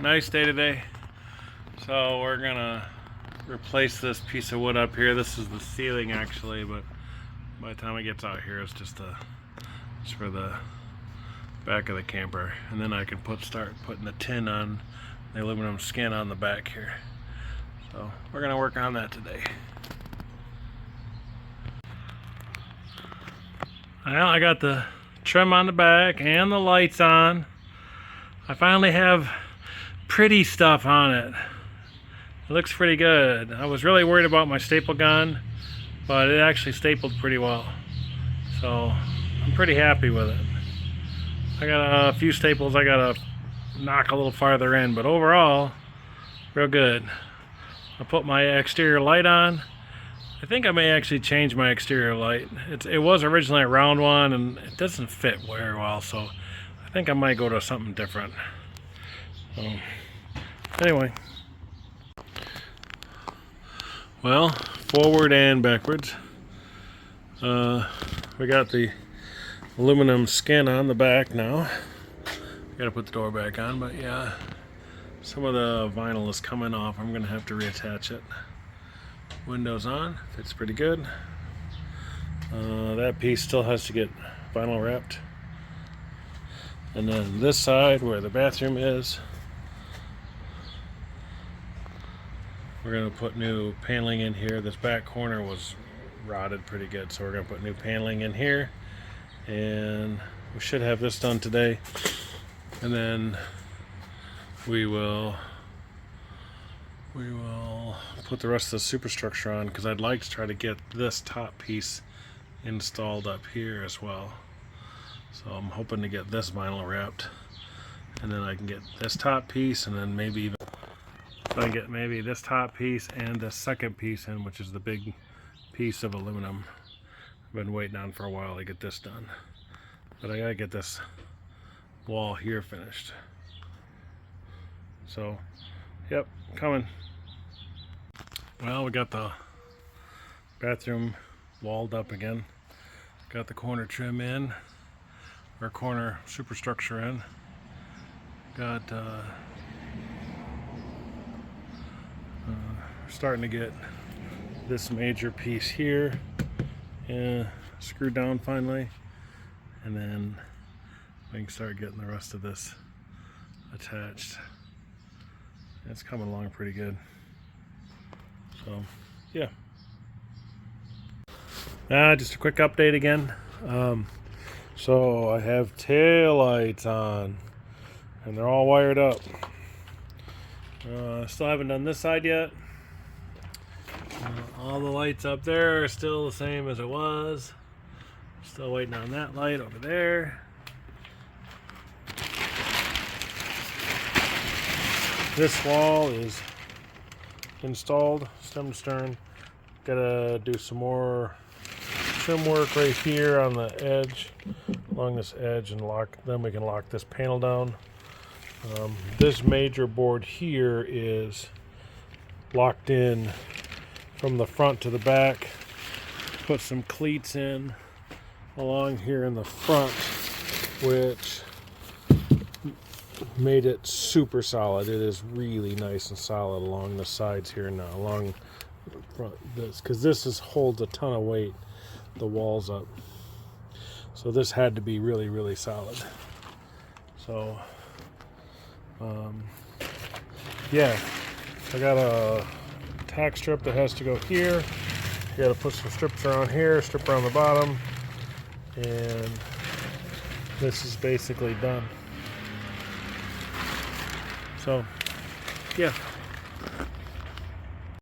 nice day today. So we're gonna replace this piece of wood up here. This is the ceiling actually, but by the time it gets out here, it's just for the back of the camper. And then I can start putting the tin on, the aluminum skin on the back here. So we're gonna work on that today. Well, I got the trim on the back and the lights on. I finally have pretty stuff on it. It looks pretty good. I was really worried about my staple gun, but it actually stapled pretty well. So I'm pretty happy with it. I got a few staples I gotta knock a little farther in, but overall, real good. I put my exterior light on. I think I may actually change my exterior light. It was originally a round one and it doesn't fit very well, so I think I might go to something different. Anyway. Well, forward and backwards. We got the aluminum skin on the back now. Gotta put the door back on, but yeah, some of the vinyl is coming off. I'm gonna have to reattach it. Windows on, fits pretty good. That piece still has to get vinyl wrapped. And then this side where the bathroom is, we're going to put new paneling in here. This back corner was rotted pretty good, so we're going to put new paneling in here. And we should have this done today. And then we will put the rest of the superstructure on, because I'd like to try to get this top piece installed up here as well. So I'm hoping to get this vinyl wrapped, and then I can get this top piece, and then maybe even I can get maybe this top piece and the second piece in, which is the big piece of aluminum I've been waiting on for a while to get this done. But I gotta get this wall here finished. So yep, coming. Well, we got the bathroom walled up again. Got the corner trim in, or corner superstructure in. Got starting to get this major piece here screwed down finally, and then we can start getting the rest of this attached. It's coming along pretty good. So yeah, just a quick update again. So I have tail lights on and they're all wired up. Still haven't done this side yet. All the lights up there are still the same as it was. Still waiting on that light over there. This wall is installed, stem to stern. Gotta do some more trim work right here on the edge, along this edge, and then we can lock this panel down. This major board here is locked in from the front to the back. Put some cleats in along here in the front, which made it super solid. It is really nice and solid along the sides here now, along the front, because this holds a ton of weight, the walls up. So this had to be really, really solid. So yeah, I got a tack strip that has to go here. You got to put some strips around here, strip around the bottom, and this is basically done. So yeah.